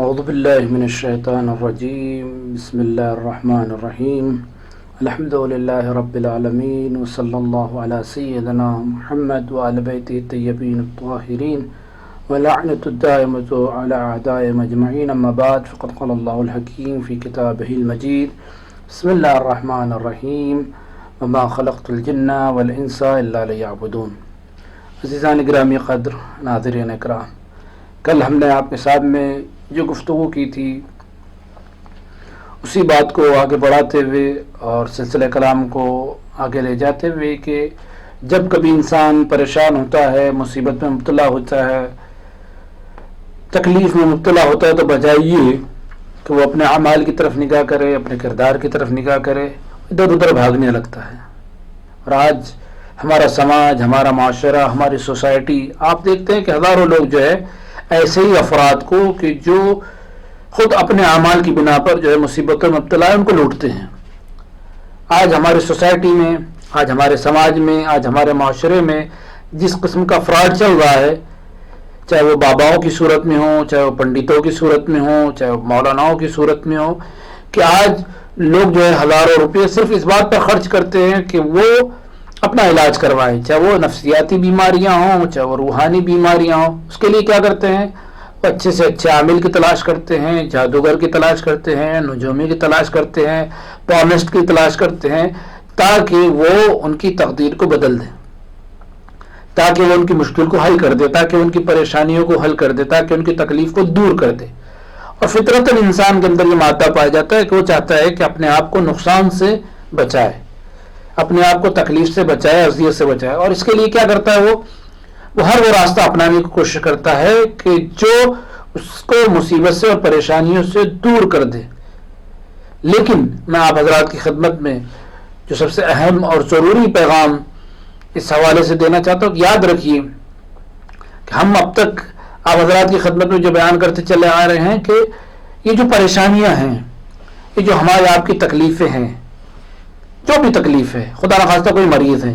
اعوذ باللہ من الشیطان الرجیم بسم اللہ الرحمن الرحیم الحمد للہ رب العالمین وصلی اللہ علی سیدنا محمد وعلی بیتہ الطیبین الطاہرین ولعنۃ الدائمۃ علی اعدائهم اجمعین اما بعد فقد قال اللہ الحکیم فی کتابہ المجید بسم اللہ الرحمن الرحیم وما خلقت الجن والانس الا لیعبدون۔ عزیزان گرامی قدر، ناظرین اکرام، کل ہم نے آپ کے ساتھ میں جو گفتگو کی تھی اسی بات کو آگے بڑھاتے ہوئے اور سلسلہ کلام کو آگے لے جاتے ہوئے کہ جب کبھی انسان پریشان ہوتا ہے، مصیبت میں مبتلا ہوتا ہے، تکلیف میں مبتلا ہوتا ہے، تو بجائے یہ کہ وہ اپنے اعمال کی طرف نگاہ کرے، اپنے کردار کی طرف نگاہ کرے، ادھر ادھر بھاگنے لگتا ہے۔ اور آج ہمارا سماج، ہمارا معاشرہ، ہماری سوسائٹی، آپ دیکھتے ہیں کہ ہزاروں لوگ جو ہے ایسے ہی افراد کو کہ جو خود اپنے اعمال کی بنا پر جو ہے مصیبتوں میں مبتلا ہے ان کو لوٹتے ہیں۔ آج ہماری سوسائٹی میں، آج ہمارے سماج میں، آج ہمارے معاشرے میں جس قسم کا فراڈ چل رہا ہے، چاہے وہ باباؤں کی صورت میں ہو، چاہے وہ پنڈتوں کی صورت میں ہو، چاہے وہ مولاناؤں کی صورت میں ہو، کہ آج لوگ جو ہے ہزاروں روپے صرف اس بات پر خرچ کرتے ہیں کہ وہ اپنا علاج کروائیں، چاہے وہ نفسیاتی بیماریاں ہوں، چاہے وہ روحانی بیماریاں ہوں۔ اس کے لیے کیا کرتے ہیں؟ وہ اچھے سے اچھے عامل کی تلاش کرتے ہیں، جادوگر کی تلاش کرتے ہیں، نجومی کی تلاش کرتے ہیں، پالمسٹ کی تلاش کرتے ہیں، تاکہ وہ ان کی تقدیر کو بدل دیں، تاکہ وہ ان کی مشکل کو حل کر دے، تاکہ ان کی پریشانیوں کو حل کر دے، تاکہ ان کی تکلیف کو دور کر دے۔ اور فطرتاً انسان کے اندر یہ مادہ پایا جاتا ہے کہ وہ چاہتا ہے کہ اپنے آپ کو نقصان سے بچائے، اپنے آپ کو تکلیف سے بچائے، اذیت سے بچائے۔ اور اس کے لیے کیا کرتا ہے؟ وہ ہر وہ راستہ اپنانے کی کوشش کرتا ہے کہ جو اس کو مصیبت سے اور پریشانیوں سے دور کر دے۔ لیکن میں آپ حضرات کی خدمت میں جو سب سے اہم اور ضروری پیغام اس حوالے سے دینا چاہتا ہوں کہ یاد رکھیے کہ ہم اب تک آپ حضرات کی خدمت میں جو بیان کرتے چلے آ رہے ہیں کہ یہ جو پریشانیاں ہیں، یہ جو ہمارے آپ کی تکلیفیں ہیں، جو بھی تکلیف ہے، خدا نخواستہ کوئی مریض ہے،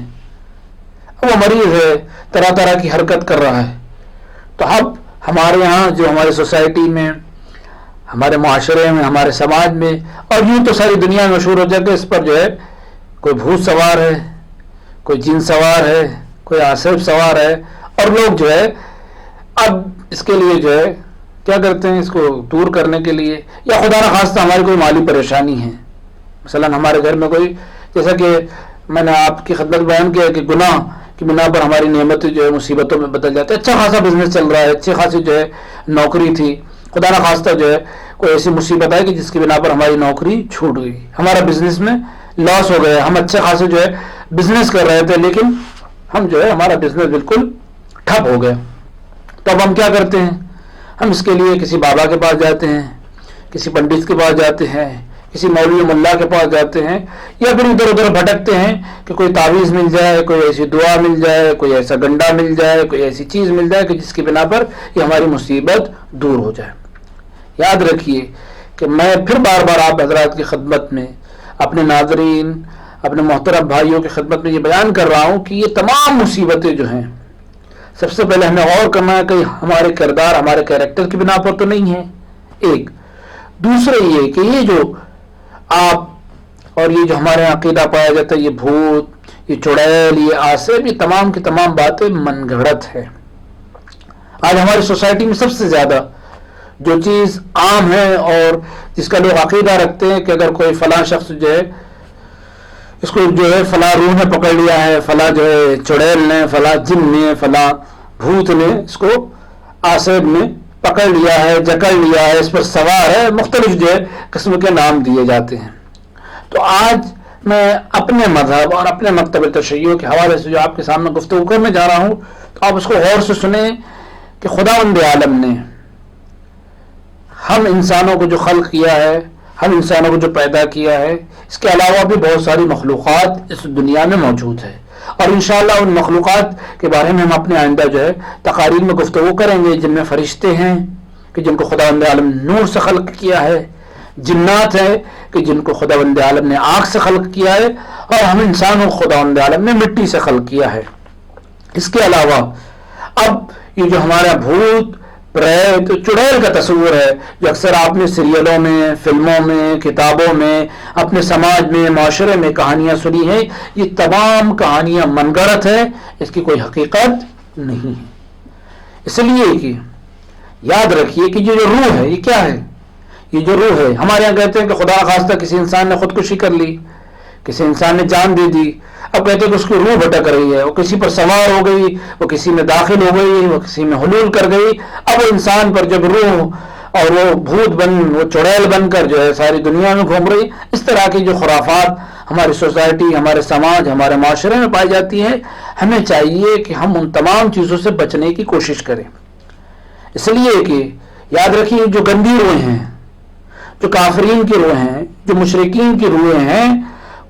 وہ مریض ہے، طرح طرح کی حرکت کر رہا ہے، تو اب ہمارے یہاں جو ہماری سوسائٹی میں، ہمارے معاشرے میں، ہمارے سماج میں، اور یوں تو ساری دنیا میں مشہور ہو جائے کہ اس پر جو ہے کوئی بھوت سوار ہے، کوئی جن سوار ہے، کوئی عاصف سوار ہے، اور لوگ جو ہے اب اس کے لیے جو ہے کیا کرتے ہیں؟ اس کو دور کرنے کے لیے، یا خدا نخواستہ ہماری کوئی مالی پریشانی ہے، مثلا ہمارے گھر میں کوئی، جیسا کہ میں نے آپ کی خدمت بیان کیا کہ گناہ کی بنا پر ہماری نعمت جو ہے مصیبتوں میں بدل جاتی ہے۔ اچھا خاصا بزنس چل رہا ہے، اچھی خاصی جو ہے نوکری تھی، خدا نخواستہ جو ہے کوئی ایسی مصیبت آئی کہ جس کی بنا پر ہماری نوکری چھوٹ گئی، ہمارا بزنس میں لاس ہو گیا، ہم اچھے خاصے جو ہے بزنس کر رہے تھے لیکن ہم جو ہے ہمارا بزنس بالکل ٹھپ ہو گیا۔ تو اب ہم کیا کرتے ہیں؟ ہم اس کے لیے کسی بابا کے پاس جاتے ہیں، کسی پنڈت کے پاس جاتے ہیں، کسی مولوی ملا کے پاس جاتے ہیں، یا پھر ادھر ادھر بھٹکتے ہیں کہ کوئی تعویذ مل جائے، کوئی ایسی دعا مل جائے، کوئی ایسا گنڈا مل جائے، کوئی ایسی چیز مل جائے کہ جس کی بنا پر یہ ہماری مصیبت دور ہو جائے۔ یاد رکھیے کہ میں پھر بار بار آپ حضرات کی خدمت میں، اپنے ناظرین، اپنے محترم بھائیوں کی خدمت میں یہ بیان کر رہا ہوں کہ یہ تمام مصیبتیں جو ہیں، سب سے پہلے ہمیں غور کرنا ہے کہ ہمارے کردار، ہمارے کیریکٹر کی بنا پر تو نہیں ہے، ایک۔ دوسرے یہ کہ یہ جو آپ اور یہ جو ہمارے عقیدہ پایا جاتا ہے، یہ بھوت، یہ چڑیل، یہ عاصف، یہ تمام کی تمام باتیں من گھڑت ہے۔ آج ہماری سوسائٹی میں سب سے زیادہ جو چیز عام ہے اور جس کا لوگ عقیدہ رکھتے ہیں کہ اگر کوئی فلاں شخص جو ہے اس کو جو ہے فلاں روح نے پکڑ لیا ہے، فلاں جو ہے چڑیل نے، فلاں جن نے، فلاں بھوت نے اس کو عاصف نے پکڑ لیا ہے، جکڑ لیا ہے، اس پر سوار ہے، مختلف جو ہے قسم کے نام دیے جاتے ہیں۔ تو آج میں اپنے مذہب اور اپنے مکتب تشیع کے حوالے سے جو آپ کے سامنے گفتگو کرنے جا رہا ہوں، تو آپ اس کو غور سے سنیں کہ خداوند عالم نے ہم انسانوں کو جو خلق کیا ہے، ہم انسانوں کو جو پیدا کیا ہے، اس کے علاوہ بھی بہت ساری مخلوقات اس دنیا میں موجود ہے، اور انشاءاللہ ان مخلوقات کے بارے میں ہم اپنے آئندہ جو ہے تقاریر میں گفتگو کریں گے، جن میں فرشتے ہیں کہ جن کو خداوند عالم نور سے خلق کیا ہے، جنات ہیں کہ جن کو خداوند عالم نے آگ سے خلق کیا ہے، اور ہم انسانوں کو خداوند عالم نے مٹی سے خلق کیا ہے۔ اس کے علاوہ اب یہ جو ہمارا بھوت پریت چڑیل کا تصور ہے جو اکثر آپ نے سیریلوں میں، فلموں میں، کتابوں میں، اپنے سماج میں، معاشرے میں کہانیاں سنی ہیں، یہ تمام کہانیاں من گڑت ہے، اس کی کوئی حقیقت نہیں ہے۔ اس لیے کہ یاد رکھیے کہ یہ جو روح ہے یہ کیا ہے؟ یہ جو روح ہے، ہمارے یہاں کہتے ہیں کہ خدا خواستہ کسی انسان نے خودکشی کر لی، کسی انسان نے جان دے دی، اب کہتے ہیں کہ اس کی روح بھٹک رہی ہے، وہ کسی پر سوار ہو گئی، وہ کسی میں داخل ہو گئی، وہ کسی میں حلول کر گئی، اب انسان پر جب روح اور وہ بھوت بن، وہ چڑیل بن کر جو ہے ساری دنیا میں گھوم رہی۔ اس طرح کی جو خرافات ہماری سوسائٹی، ہمارے سماج، ہمارے معاشرے میں پائی جاتی ہیں، ہمیں چاہیے کہ ہم ان تمام چیزوں سے بچنے کی کوشش کریں۔ اس لیے کہ یاد رکھیے جو گندی روحیں ہیں، جو کافرین کی روحیں ہیں، جو مشرکین کی روحیں ہیں،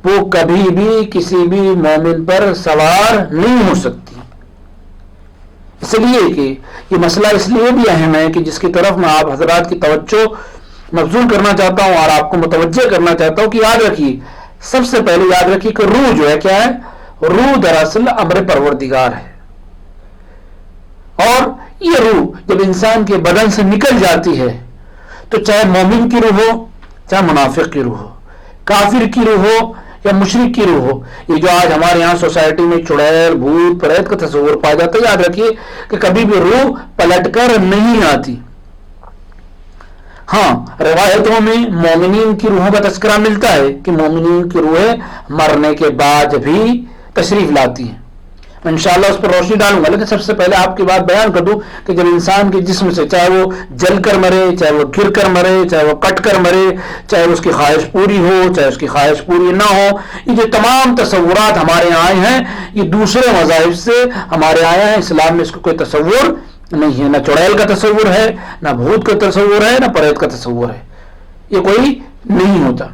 وہ کبھی بھی کسی بھی مومن پر سوار نہیں ہو سکتی۔ اس لیے کہ یہ مسئلہ اس لیے بھی اہم ہے کہ جس کی طرف میں آپ حضرات کی توجہ مبذول کرنا چاہتا ہوں اور آپ کو متوجہ کرنا چاہتا ہوں کہ یاد رکھیے، سب سے پہلے یاد رکھیے کہ روح جو ہے کیا ہے؟ روح دراصل امر پروردگار ہے، اور یہ روح جب انسان کے بدن سے نکل جاتی ہے تو چاہے مومن کی روح ہو، چاہے منافق کی روح ہو، کافر کی روح ہو یا مشرک کی روح ہو، یہ جو آج ہمارے یہاں سوسائٹی میں چڑیل، بھوت پریت کا تصور پایا جاتا ہے، یاد رکھیے کہ کبھی بھی روح پلٹ کر نہیں آتی۔ ہاں، روایتوں میں مومنین کی روحوں کا تذکرہ ملتا ہے کہ مومنین کی روحیں مرنے کے بعد بھی تشریف لاتی ہیں۔ میں انشاءاللہ اس پر روشنی ڈالوں گا، لیکن سب سے پہلے آپ کی بات بیان کر دوں کہ جب انسان کے جسم سے، چاہے وہ جل کر مرے، چاہے وہ گر کر مرے، چاہے وہ کٹ کر مرے، چاہے اس کی خواہش پوری ہو، چاہے اس کی خواہش پوری نہ ہو، یہ جو تمام تصورات ہمارے یہاں آئے ہیں یہ دوسرے مذاہب سے ہمارے آئے ہیں۔ اسلام میں اس کو کوئی تصور نہیں ہے، نہ چڑیل کا تصور ہے، نہ بھوت کا تصور ہے، نہ پریت کا تصور ہے، یہ کوئی نہیں ہوتا۔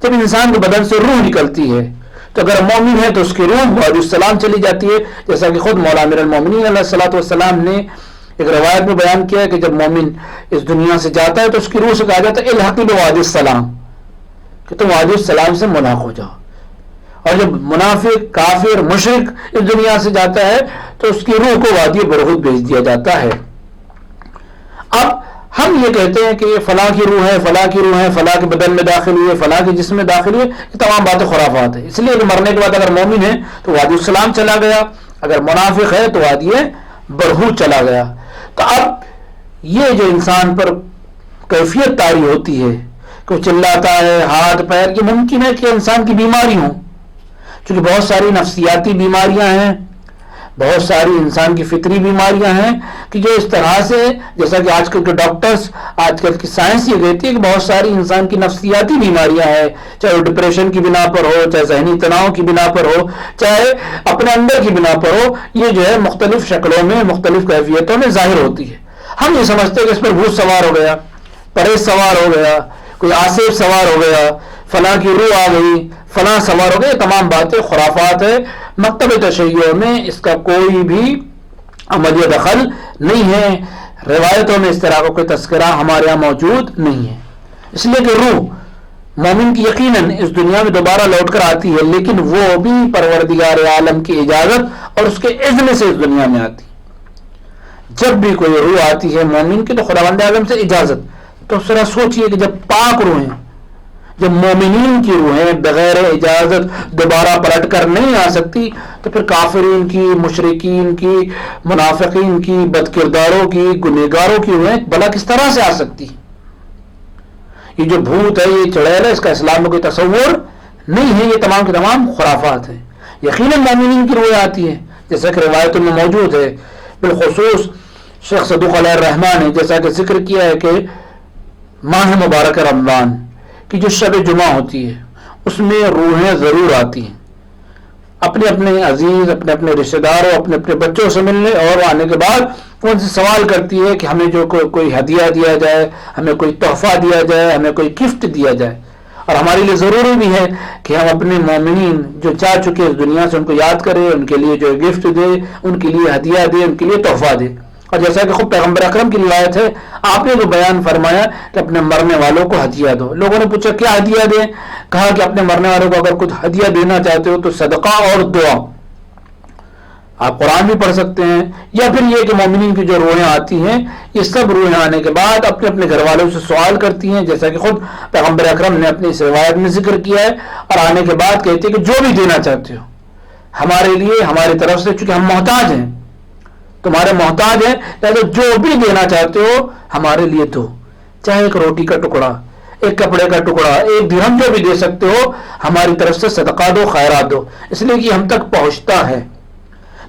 جب انسان کے بدن سے روح نکلتی ہے تو اگر مومن ہے تو اس کی روح وعلیہ السلام چلی جاتی ہے، جیسا کہ خود مولا امیر المومنین علیہ الصلوۃ والسلام نے ایک روایت میں بیان کیا ہے کہ جب مومن اس دنیا سے جاتا ہے تو اس کی روح سے کہا جاتا ہے الحقی بوادی السلام، کہ تم وادی السلام سے ملاق ہو جاؤ۔ اور جب منافق، کافر، مشرک اس دنیا سے جاتا ہے تو اس کی روح کو وادی برہوت بھیج دیا جاتا ہے۔ اب ہم یہ کہتے ہیں کہ یہ فلاں کی روح ہے، فلاں کی روح ہے، فلاں کے بدن میں داخل ہوئے، فلاں کے جسم میں داخل ہوئے، یہ تمام باتیں خرافات ہیں۔ اس لیے کہ مرنے کے بعد اگر مومن ہے تو وادی السلام چلا گیا، اگر منافق ہے تو وادی برہوت چلا گیا۔ تو اب یہ جو انسان پر کیفیت طاری ہوتی ہے کہ وہ چلاتا ہے، ہاتھ پیر، یہ ممکن ہے کہ انسان کی بیماری ہوں، چونکہ بہت ساری نفسیاتی بیماریاں ہیں، بہت ساری انسان کی فطری بیماریاں ہیں کہ جو اس طرح سے، جیسا کہ آج کل کے ڈاکٹرز، آج کل کی سائنس یہ کہتی ہے کہ بہت ساری انسان کی نفسیاتی بیماریاں ہیں، چاہے وہ ڈپریشن کی بنا پر ہو، چاہے ذہنی تناؤ کی بنا پر ہو، چاہے اپنے اندر کی بنا پر ہو، یہ جو ہے مختلف شکلوں میں، مختلف کیفیتوں میں ظاہر ہوتی ہے۔ ہم یہ سمجھتے ہیں کہ اس پر بھوت سوار ہو گیا، پریت سوار ہو گیا، کوئی آصف سوار ہو گیا، فلاں کی روح آ گئی، فلاں سوار ہو گئے، یہ تمام باتیں خرافات ہے۔ مکتب تشیع میں اس کا کوئی بھی عملی دخل نہیں ہے، روایتوں میں اس طرح کا کوئی تذکرہ ہمارے یہاں موجود نہیں ہے۔ اس لیے کہ روح مومن کی یقیناً اس دنیا میں دوبارہ لوٹ کر آتی ہے، لیکن وہ بھی پروردگار عالم کی اجازت اور اس کے اذن سے اس دنیا میں آتی ہے۔ جب بھی کوئی روح آتی ہے مومن کی تو خداوند اعظم سے اجازت۔ تو ذرا سوچئے کہ جب پاک روحیں، جب مومنین کی روحیں بغیر اجازت دوبارہ پلٹ کر نہیں آ سکتی تو پھر کافرین کی، مشرکین کی، منافقین کی، بد کرداروں کی، گنہگاروں کی روحیں بھلا کس طرح سے آ سکتی؟ یہ جو بھوت ہے، یہ چڑیل ہے، اس کا اسلام میں کوئی تصور نہیں ہے، یہ تمام کے تمام خرافات ہیں۔ یقیناً مومنین کی روحیں آتی ہیں، جیسا کہ روایتوں میں موجود ہے، بالخصوص شیخ صدوق علیہ الرحمن نے جیسا کہ ذکر کیا ہے کہ ماہ مبارک رمضان کی جو شب جمعہ ہوتی ہے اس میں روحیں ضرور آتی ہیں، اپنے اپنے عزیز، اپنے اپنے رشتہ داروں، اپنے اپنے بچوں سے ملنے، اور آنے کے بعد وہ ان سے سوال کرتی ہے کہ ہمیں جو کوئی ہدیہ دیا جائے، ہمیں کوئی تحفہ دیا جائے، ہمیں کوئی گفٹ دیا جائے۔ اور ہمارے لیے ضروری بھی ہے کہ ہم اپنے مومنین جو جا چکے اس دنیا سے ان کو یاد کریں، ان کے لیے جو گفٹ دے، ان کے لیے ہدیہ دے، ان کے لیے تحفہ دے۔ اور جیسا کہ خود پیغمبر اکرم کی روایت ہے، آپ نے جو بیان فرمایا کہ اپنے مرنے والوں کو ہدیہ دو۔ لوگوں نے پوچھا کیا ہدیہ دیں؟ کہا کہ اپنے مرنے والوں کو اگر کچھ ہدیہ دینا چاہتے ہو تو صدقہ اور دعا، آپ قرآن بھی پڑھ سکتے ہیں، یا پھر یہ کہ مومنین کی جو روحیں آتی ہیں یہ سب روحیں آنے کے بعد اپنے اپنے گھر والوں سے سوال کرتی ہیں، جیسا کہ خود پیغمبر اکرم نے اپنی اس روایت میں ذکر کیا ہے، اور آنے کے بعد کہتے ہیں کہ جو بھی دینا چاہتے ہو ہمارے لیے ہماری طرف سے، چونکہ ہم محتاج ہیں، تمہارے محتاج ہیں، لہذا جو بھی دینا چاہتے ہو ہمارے لیے دو، چاہے ایک روٹی کا ٹکڑا، ایک کپڑے کا ٹکڑا، ایک درہم، جو بھی دے سکتے ہو ہماری طرف سے صدقہ دو، خیرات دو، اس لیے کہ ہم تک پہنچتا ہے۔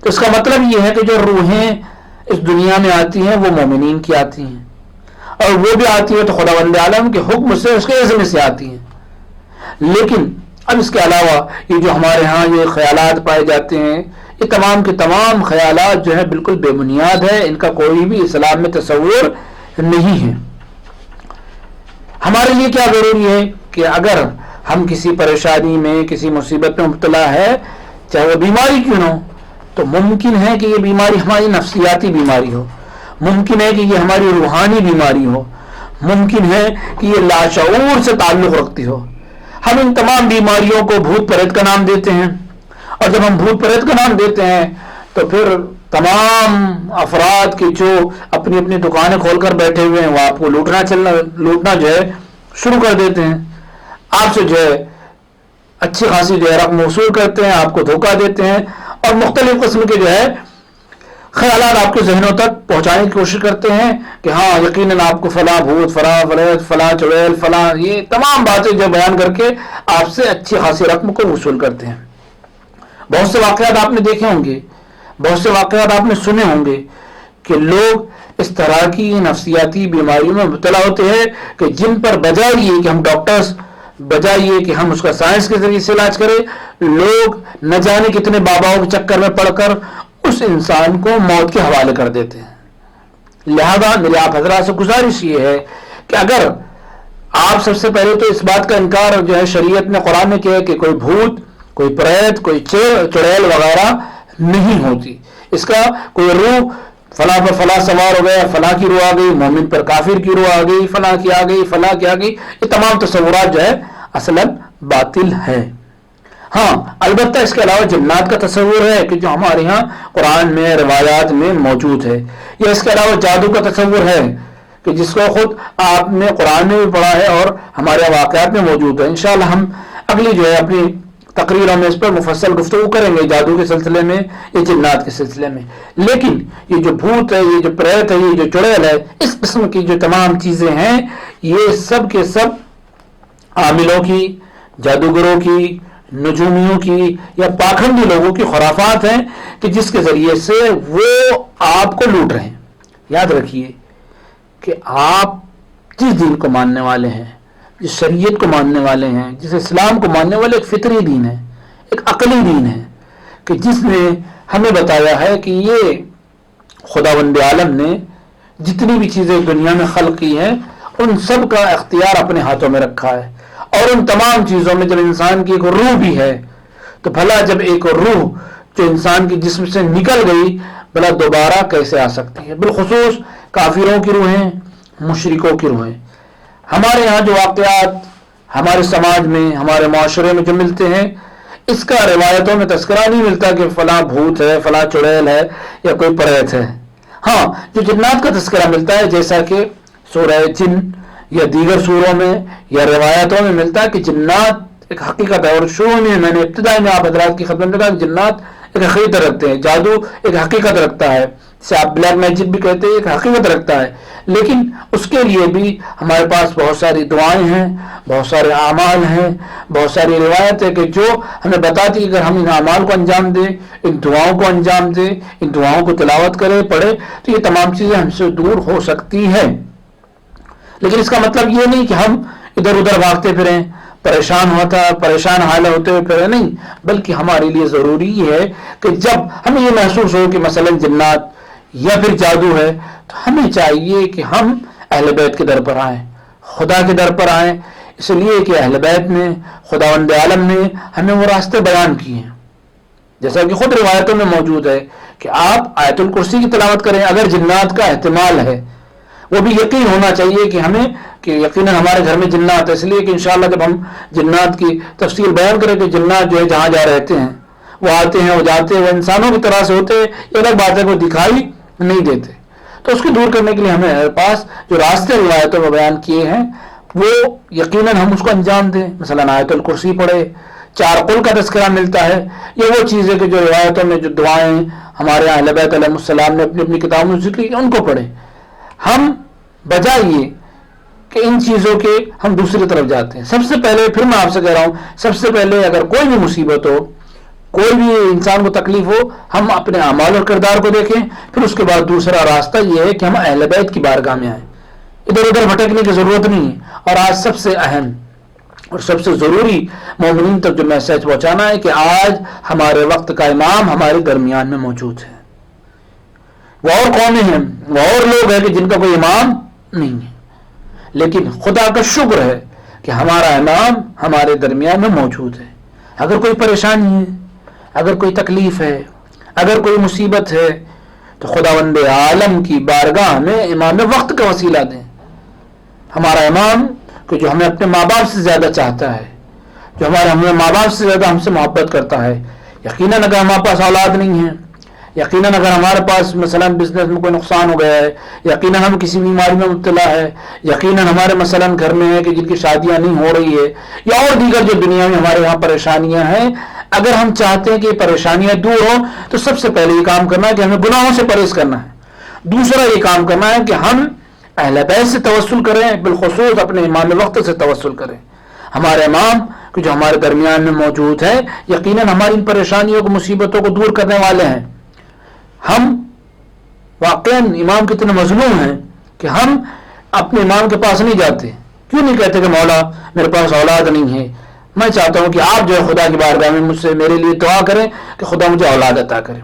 تو اس کا مطلب یہ ہے کہ جو روحیں اس دنیا میں آتی ہیں وہ مومنین کی آتی ہیں، اور وہ بھی آتی ہے تو خداوند عالم کے حکم سے، اس کے اذن سے آتی ہیں۔ لیکن اب اس کے علاوہ یہ جو ہمارے ہاں یہ خیالات پائے جاتے ہیں، یہ تمام کے تمام خیالات جو ہیں بالکل بے بنیاد ہے، ان کا کوئی بھی اسلام میں تصور نہیں ہے۔ ہمارے لیے کیا ضروری ہے کہ اگر ہم کسی پریشانی میں، کسی مصیبت میں مبتلا ہے، چاہے وہ بیماری کیوں نہ ہو، تو ممکن ہے کہ یہ بیماری ہماری نفسیاتی بیماری ہو، ممکن ہے کہ یہ ہماری روحانی بیماری ہو، ممکن ہے کہ یہ لاشعور سے تعلق رکھتی ہو۔ ہم ان تمام بیماریوں کو بھوت پریت کا نام دیتے ہیں، اور جب ہم بھوت پریت کا نام دیتے ہیں تو پھر تمام افراد کی جو اپنی اپنی دکانیں کھول کر بیٹھے ہوئے ہیں وہ آپ کو لوٹنا جو ہے شروع کر دیتے ہیں، آپ سے جو ہے اچھی خاصی جو ہے رقم وصول کرتے ہیں، آپ کو دھوکہ دیتے ہیں، اور مختلف قسم کے جو ہے خیالات آپ کے ذہنوں تک پہنچانے کی کوشش کرتے ہیں کہ ہاں یقیناً آپ کو فلاں بھوت، فلاں چڑیل، فلاں، یہ تمام باتیں جو بیان کر کے آپ سے اچھی خاصی رقم کو وصول کرتے ہیں۔ بہت سے واقعات آپ نے دیکھے ہوں گے، بہت سے واقعات آپ نے سنے ہوں گے کہ لوگ اس طرح کی نفسیاتی بیماریوں میں مبتلا ہوتے ہیں کہ جن پر بجائے یہ کہ ہم ڈاکٹرز، بجائے یہ کہ ہم اس کا سائنس کے ذریعے سے علاج کریں، لوگ نہ جانے کتنے باباؤں کے چکر میں پڑ کر اس انسان کو موت کے حوالے کر دیتے ہیں۔ لہذا میری آپ حضرات سے گزارش یہ ہے کہ اگر آپ سب سے پہلے تو اس بات کا انکار جو ہے شریعت نے، قرآن نے کیا ہے کہ کوئی بھوت، کوئی پریت، کوئی چڑیل وغیرہ نہیں ہوتی، اس کا کوئی روح فلاں پر فلاں سوار ہو گیا، فلاں کی روح آ گئی، مومن پر کافر کی روح آ گئی، فلاں کی آ گئی، فلاں کی آ گئی، یہ تمام تصورات جو ہے اصلاً باطل ہے۔ ہاں البتہ اس کے علاوہ جنات کا تصور ہے کہ جو ہمارے ہاں قرآن میں، روایات میں موجود ہے، یا اس کے علاوہ جادو کا تصور ہے کہ جس کو خود آپ نے قرآن میں بھی پڑھا ہے اور ہمارے واقعات میں موجود ہے۔ انشاءاللہ ہم اگلی جو ہے اپنی تقریروں میں اس پر مفصل گفتگو کریں گے، جادو کے سلسلے میں یا جنات کے سلسلے میں۔ لیکن یہ جو بھوت ہے، یہ جو پریت ہے، یہ جو چڑیل ہے، اس قسم کی جو تمام چیزیں ہیں، یہ سب کے سب عاملوں کی، جادوگروں کی، نجومیوں کی یا پاکھنڈی لوگوں کی خرافات ہیں کہ جس کے ذریعے سے وہ آپ کو لوٹ رہے ہیں۔ یاد رکھیے کہ آپ جس دین کو ماننے والے ہیں، جس شریعت کو ماننے والے ہیں، جس اسلام کو ماننے والے، ایک فطری دین ہے، ایک عقلی دین ہے کہ جس نے ہمیں بتایا ہے کہ یہ خداوند عالم نے جتنی بھی چیزیں دنیا میں خلق کی ہیں ان سب کا اختیار اپنے ہاتھوں میں رکھا ہے، اور ان تمام چیزوں میں جب انسان کی ایک روح بھی ہے تو بھلا جب ایک روح جو انسان کی جسم سے نکل گئی بھلا دوبارہ کیسے آ سکتی ہے؟ بالخصوص کافروں کی روحیں، مشرکوں کی روحیں۔ ہمارے ہاں جو واقعات ہمارے سماج میں، ہمارے معاشرے میں جو ملتے ہیں، اس کا روایتوں میں تذکرہ نہیں ملتا کہ فلاں بھوت ہے، فلاں چڑیل ہے یا کوئی پریت ہے۔ ہاں جو جنات کا تذکرہ ملتا ہے، جیسا کہ سورہ جن یا دیگر سوروں میں یا روایتوں میں ملتا ہے کہ جنات ایک حقیقت ہے، اور شروع میں نے ابتدائی میں آپ حضرات کی خدمت میں کہا کہ جنات ایک حقیقت رکھتے ہیں، جادو ایک حقیقت رکھتا ہے، جسے آپ بلیک میجک بھی کہتے ہیں، ایک حقیقت رکھتا ہے، لیکن اس کے لیے بھی ہمارے پاس بہت ساری دعائیں ہیں، بہت سارے اعمال ہیں، بہت ساری روایت ہے کہ جو ہمیں بتاتی ہے کہ اگر ہم ان اعمال کو انجام دیں، ان دعاؤں کو انجام دیں، ان دعاؤں کو تلاوت کریں، پڑھیں، تو یہ تمام چیزیں ہم سے دور ہو سکتی ہیں۔ لیکن اس کا مطلب یہ نہیں کہ ہم ادھر ادھر بھاگتے پھریں، پریشان حال ہوتے ہوئے پھریں، نہیں، بلکہ ہمارے لیے ضروری یہ ہے کہ جب ہمیں یہ محسوس ہو کہ مثلا جنات یا پھر جادو ہے، تو ہمیں چاہیے کہ ہم اہل بیت کے در پر آئیں، خدا کے در پر آئیں، اس لیے کہ اہل بیت نے، خداوند عالم نے ہمیں وہ راستے بیان کیے ہیں، جیسا کہ خود روایتوں میں موجود ہے کہ آپ آیت الکرسی کی تلاوت کریں اگر جنات کا احتمال ہے۔ وہ بھی یقین ہونا چاہیے کہ ہمیں کہ یقیناً ہمارے گھر میں جنات ہے، اس لیے کہ انشاءاللہ جب ہم جنات کی تفصیل بیان کریں کہ جنات جو ہے جہاں جہاں رہتے ہیں وہ آتے ہیں وہ جاتے ہیں، وہ انسانوں کی طرح سے ہوتے ہیں، یہ الگ بات ہے، وہ دکھائی نہیں دیتے. تو اس کو دور کرنے کے لیے ہمیں پاس جو راستے روایتوں میں بیان کیے ہیں وہ یقیناً ہم اس کو انجام دیں. مثلا آیت الکرسی پڑھے، 4 قل کا تذکرہ ملتا ہے. یہ وہ چیزیں کہ جو روایتوں میں جو دعائیں ہمارے یہاں اہل بیت علیہ السلام نے اپنی اپنی کتابوں میں ذکر کی ان کو پڑھیں. ہم بجائے یہ کہ ان چیزوں کے ہم دوسری طرف جاتے ہیں. سب سے پہلے پھر میں آپ سے کہہ رہا ہوں، سب سے پہلے اگر کوئی بھی مصیبت ہو، کوئی بھی انسان کو تکلیف ہو، ہم اپنے اعمال اور کردار کو دیکھیں. پھر اس کے بعد دوسرا راستہ یہ ہے کہ ہم اہل بیت کی بارگاہ میں آئیں. ادھر ادھر بھٹکنے کی ضرورت نہیں ہے. اور آج سب سے اہم اور سب سے ضروری مومنین تک جو میسج پہنچانا ہے کہ آج ہمارے وقت کا امام ہمارے درمیان میں موجود ہے. وہ اور قومیں ہیں، وہ اور لوگ ہیں کہ جن کا کوئی امام نہیں ہے، لیکن خدا کا شکر ہے کہ ہمارا امام ہمارے درمیان میں موجود ہے. اگر کوئی پریشانی ہے، اگر کوئی تکلیف ہے، اگر کوئی مصیبت ہے، تو خداوند عالم کی بارگاہ میں امام وقت کا وسیلہ دیں. ہمارا امام کہ جو ہمیں اپنے ماں باپ سے زیادہ چاہتا ہے، جو ہمیں ماں باپ سے زیادہ ہم سے محبت کرتا ہے. یقیناً اگر ہمارے پاس اولاد نہیں ہے، یقیناً اگر ہمارے پاس مثلا بزنس میں کوئی نقصان ہو گیا ہے، یقیناً ہم کسی بیماری میں مبتلا ہے، یقیناً ہمارے مثلا گھر میں ہے کہ جن کی شادیاں نہیں ہو رہی ہے، یا اور دیگر جو دنیا میں ہمارے یہاں پریشانیاں ہیں، اگر ہم چاہتے ہیں کہ یہ پریشانیاں دور ہوں تو سب سے پہلے یہ کام کرنا ہے کہ ہمیں گناہوں سے پرہیز کرنا ہے. دوسرا یہ کام کرنا ہے کہ ہم اہل بیت سے توسل کریں، بالخصوص اپنے امام وقت سے توسل کریں. ہمارے امام کہ جو ہمارے درمیان میں موجود ہے یقیناً ہماری ان پریشانیوں کو مصیبتوں کو دور کرنے والے ہیں. ہم واقعاً امام کتنے مظلوم ہیں کہ ہم اپنے امام کے پاس نہیں جاتے. کیوں نہیں کہتے کہ مولا میرے پاس اولاد نہیں ہے، میں چاہتا ہوں کہ آپ جو ہے خدا کی بارگاہ میں مجھ سے میرے لیے دعا کریں کہ خدا مجھے اولاد عطا کرے.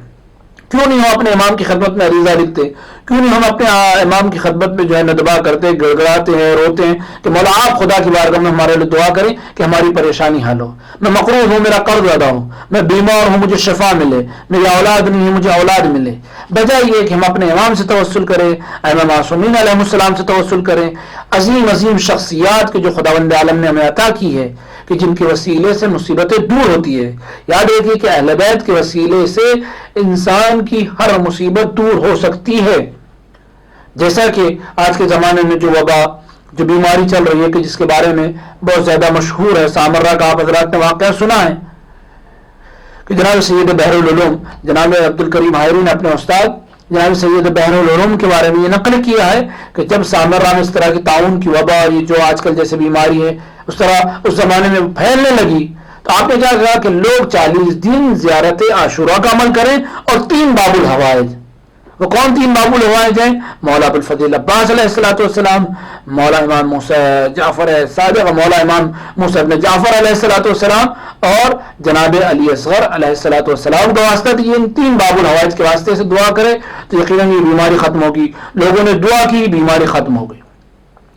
کیوں نہیں ہم اپنے امام کی خدمت میں عریضہ لکھتے؟ کیوں نہیں ہم اپنے امام کی خدمت میں جو ہے ندبہ کرتے، گڑگڑاتے ہیں، روتے ہیں کہ مولا آپ خدا کی بارگاہ میں ہمارے لیے دعا کریں کہ ہماری پریشانی حل ہو. میں مقروض ہوں، میرا قرض ادا ہو، میں بیمار ہوں، مجھے شفا ملے، میری اولاد نہیں ہے، مجھے اولاد ملے. بجائے یہ کہ ہم اپنے امام سے توسل کریں، ائمہ معصومین علیہ السلام سے توسل کریں، عظیم عظیم شخصیات کے جو خداوند عالم نے ہمیں عطا کی ہے کہ جن کے وسیلے سے مصیبتیں دور ہوتی ہے. یاد رکھیے کہ اہل بیت کے وسیلے سے انسان کی ہر مصیبت دور ہو سکتی ہے. جیسا کہ آج کے زمانے میں جو وبا، جو بیماری چل رہی ہے کہ جس کے بارے میں بہت زیادہ مشہور ہے، سامرہ کا آپ حضرات نے واقعہ سنا ہے کہ جناب سید بحر العلوم جناب عبد الکریم حائری نے اپنے استاد جناب سید بحر العلوم کے بارے میں یہ نقل کیا ہے کہ جب سامرہ میں اس طرح کی طاعون کی وبا اور یہ جو آج کل جیسے بیماری ہے اس طرح اس زمانے میں پھیلنے لگی تو آپ نے کیا کہا کہ لوگ 40 دن زیارت عاشورہ کا عمل کریں اور 3 باب الحوائج. وہ کون 3 باب الحوائج ہیں؟ مولا ابوالفضل عباس علیہ السلام، مولا امام موسیٰ جعفر صادق، مولا امام موسیٰ ابن جعفر علیہ السلام اور جناب علی اصغر علیہ السلام کا واسطہ. یہ ان 3 باب الحوائج کے واسطے سے دعا کرے تو یقیناً یہ بیماری ختم ہوگی. لوگوں نے دعا کی، بیماری ختم ہو گئی.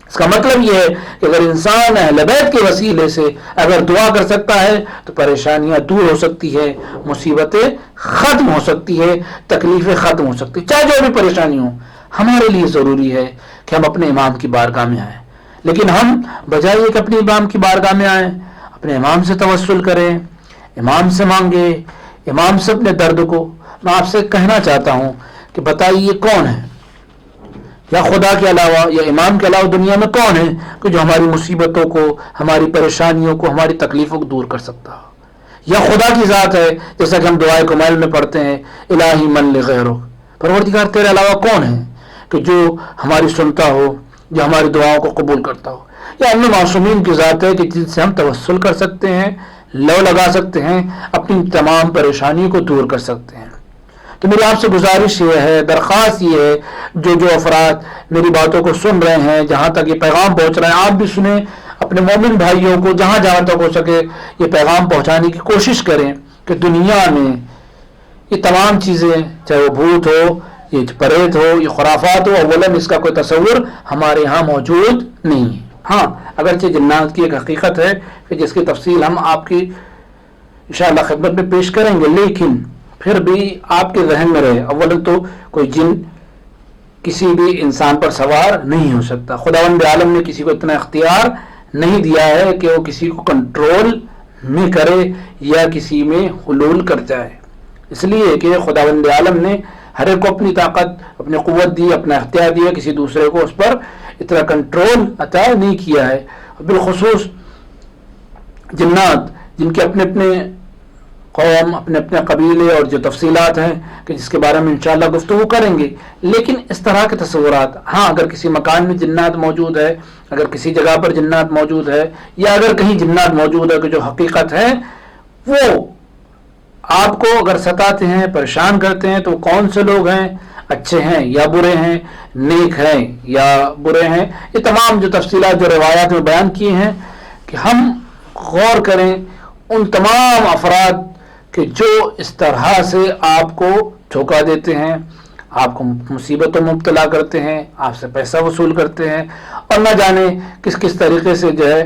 اس کا مطلب یہ ہے کہ اگر انسان اہل بیت کے وسیلے سے اگر دعا کر سکتا ہے تو پریشانیاں دور ہو سکتی ہے، مصیبتیں ختم ہو سکتی ہے، تکلیفیں ختم ہو سکتی، چاہے جو بھی پریشانی ہو. ہمارے لیے ضروری ہے کہ ہم اپنے امام کی بارگاہ میں آئیں، لیکن ہم بجائے کہ اپنے امام کی بارگاہ میں آئیں اپنے امام سے توسل کریں، امام سے مانگے، امام سے اپنے درد کو. میں آپ سے کہنا چاہتا ہوں کہ بتائیے یہ کون ہے، یا خدا کے علاوہ یا امام کے علاوہ دنیا میں کون ہے کہ جو ہماری مصیبتوں کو، ہماری پریشانیوں کو، ہماری تکلیفوں کو دور کر سکتا ہو؟ یا خدا کی ذات ہے جیسا کہ ہم دعائے کمیل میں پڑھتے ہیں الہی من لغیرک، پروردگار تیرے علاوہ کون ہے کہ جو ہماری سنتا ہو، جو ہماری دعاؤں کو قبول کرتا ہو؟ یا ائمہ معصومین کی ذات ہے کہ جن سے ہم توسل کر سکتے ہیں، لو لگا سکتے ہیں، اپنی تمام پریشانیوں کو دور کر سکتے ہیں. تو میری آپ سے گزارش یہ ہے، درخواست یہ ہے، جو افراد میری باتوں کو سن رہے ہیں، جہاں تک یہ پیغام پہنچ رہا ہے آپ بھی سنیں، اپنے مومن بھائیوں کو جہاں تک ہو سکے یہ پیغام پہنچانے کی کوشش کریں کہ دنیا میں یہ تمام چیزیں، چاہے وہ بھوت ہو، یہ پریت ہو، یہ خرافات ہو، اولاً اس کا کوئی تصور ہمارے ہاں موجود نہیں ہے. ہاں اگرچہ جنات کی ایک حقیقت ہے کہ جس کی تفصیل ہم آپ کی انشاءاللہ خدمت میں پیش کریں گے، لیکن پھر بھی آپ کے ذہن میں رہے اولاً تو کوئی جن کسی بھی انسان پر سوار نہیں ہو سکتا. خداوند عالم نے کسی کو اتنا اختیار نہیں دیا ہے کہ وہ کسی کو کنٹرول میں کرے یا کسی میں حلول کر جائے. اس لیے کہ خداوند عالم نے ہر ایک کو اپنی طاقت، اپنی قوت دی، اپنا اختیار دیا، کسی دوسرے کو اس پر اتنا کنٹرول عطا نہیں کیا ہے. بالخصوص جنات، جن کے اپنے اپنے قوم، اپنے اپنے قبیلے اور جو تفصیلات ہیں کہ جس کے بارے میں انشاءاللہ گفتگو کریں گے. لیکن اس طرح کے تصورات، ہاں اگر کسی مکان میں جنات موجود ہے، اگر کسی جگہ پر جنات موجود ہے، یا اگر کہیں جنات موجود ہے کہ جو حقیقت ہے، وہ آپ کو اگر ستاتے ہیں، پریشان کرتے ہیں، تو کون سے لوگ ہیں، اچھے ہیں یا برے ہیں، نیک ہیں یا برے ہیں، یہ تمام جو تفصیلات جو روایات میں بیان کیے ہیں کہ ہم غور کریں ان تمام افراد کہ جو اس طرح سے آپ کو دھوکہ دیتے ہیں، آپ کو مصیبتوں میں مبتلا کرتے ہیں، آپ سے پیسہ وصول کرتے ہیں، اور نہ جانے کس کس طریقے سے جو ہے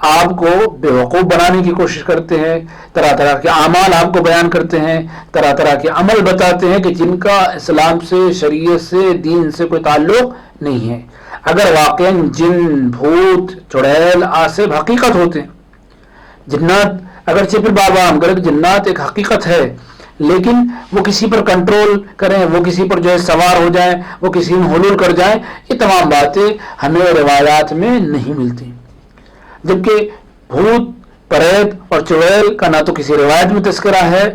آپ کو بیوقوف بنانے کی کوشش کرتے ہیں، طرح طرح کے اعمال آپ کو بیان کرتے ہیں، طرح طرح کے عمل بتاتے ہیں کہ جن کا اسلام سے، شریعت سے، دین سے کوئی تعلق نہیں ہے. اگر واقعا جن، بھوت، چڑیل، آصف حقیقت ہوتے ہیں، جنات اگرچہ پھر بار بار ہم کریں کہ جنات ایک حقیقت ہے، لیکن وہ کسی پر کنٹرول کریں، وہ کسی پر جو ہے سوار ہو جائیں، وہ کسی میں حلول کر جائیں، یہ تمام باتیں ہمیں روایات میں نہیں ملتی. جبکہ بھوت، پریت اور چڑیل کا نہ تو کسی روایت میں تذکرہ ہے،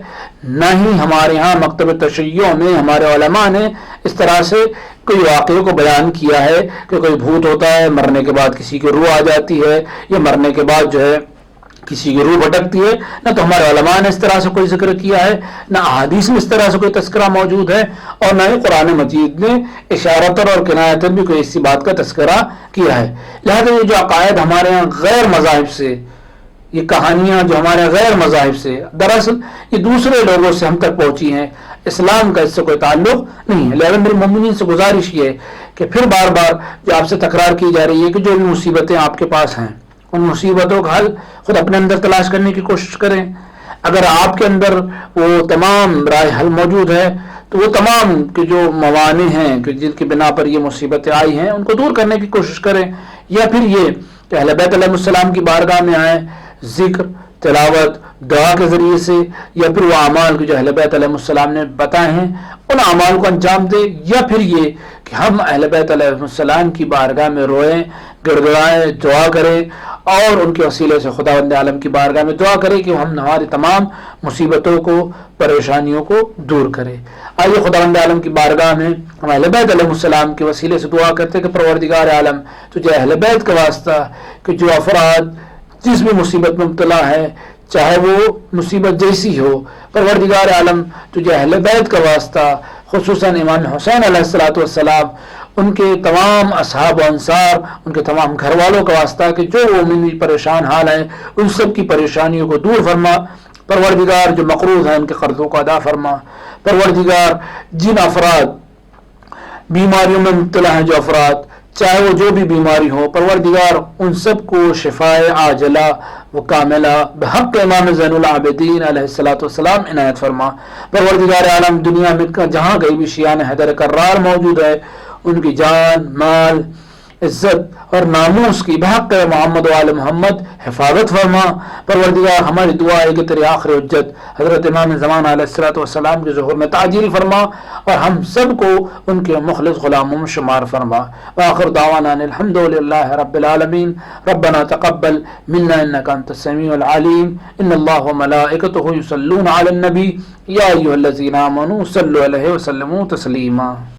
نہ ہی ہمارے ہاں مکتب تشیع میں ہمارے علماء نے اس طرح سے کوئی واقعے کو بیان کیا ہے کہ کوئی بھوت ہوتا ہے، مرنے کے بعد کسی کی روح آ جاتی ہے، یا مرنے کے بعد جو ہے کسی کی روح بھٹکتی ہے. نہ تو ہمارے علماء نے اس طرح سے کوئی ذکر کیا ہے، نہ احادیث میں اس طرح سے کوئی تذکرہ موجود ہے، اور نہ ہی قرآن مجید نے اشارتاً اور کنایتاً بھی کوئی اسی بات کا تذکرہ کیا ہے. لہذا یہ جو عقائد ہمارے ہاں غیر مذاہب سے، یہ کہانیاں جو ہمارے غیر مذاہب سے، دراصل یہ دوسرے لوگوں سے ہم تک پہنچی ہیں، اسلام کا اس سے کوئی تعلق نہیں ہے. لہذا میرے مومنین سے گزارش یہ ہے کہ پھر بار بار جو آپ سے تکرار کی جا رہی ہے کہ جو بھی مصیبتیں آپ کے پاس ہیں، ان مصیبتوں کا حل خود اپنے اندر تلاش کرنے کی کوشش کریں. اگر آپ کے اندر وہ تمام رائے حل موجود ہے تو وہ تمام کے جو موانع ہیں کہ جن کی بنا پر یہ مصیبتیں آئی ہیں ان کو دور کرنے کی کوشش کریں. یا پھر یہ کہ اہل بیت علیہ السلام کی بارگاہ میں آئیں، ذکر، تلاوت، دعا کے ذریعے سے، یا پھر وہ اعمال کے جو اہل بیت علیہ السلام نے بتائے ہیں ان اعمال کو انجام دیں. یا پھر یہ کہ ہم اہل بیت علیہ السلام کی بارگاہ میں روئیں، گڑ گڑائیں، دعا کریں، اور ان کے وسیلے سے خداوند عالم کی بارگاہ میں دعا کریں کہ ہم ہماری تمام مصیبتوں کو، پریشانیوں کو دور کرے. آئیے خداوند عالم کی بارگاہ میں ہم اہل بیت علیہ السلام کے وسیلے سے دعا کرتے کہ پروردگار عالم، تجھے اہل بیت کا واسطہ کہ جو افراد جس بھی مصیبت میں مبتلا ہے، چاہے وہ مصیبت جیسی ہو، پروردگار عالم تجھے اہل بیت کا واسطہ، خصوصاً امام حسین علیہ السلام، ان کے تمام اصحاب و انصار، ان کے تمام گھر والوں کا واسطہ کہ جو مومن پریشان حال ہیں ان سب کی پریشانیوں کو دور فرما. پروردگار جو مقروض ہیں ان کے قرضوں کو ادا فرما. پروردگار جن افراد بیماریوں میں مبتلا ہیں، جو افراد چاہے وہ جو بھی بیماری ہو، پروردگار ان سب کو شفائے عاجلہ و کاملہ بحق امام زین العابدین علیہ السلام عنایت فرما. پروردگار عالم دنیا میں جہاں کہیں بھی شیعان حیدر کرار موجود ہے، ان کی جان، مال، عزت اور ناموس کی بحق محمد و آل محمد حفاظت فرما. پروردگار ہماری دعا ہے کہ تیری آخر حجت حضرت امام زمان علیہ السلام کے ظہور میں تعجیل فرما، اور ہم سب کو ان کے مخلص غلاموں میں شمار فرما. وآخر دعوانا الحمد للہ رب العالمین. ربنا تقبل منا انك انت السميع العليم. ان الله وملائكته يصلون على النبي يا ايها الذين امنوا صلوا عليه وسلموا تسليما.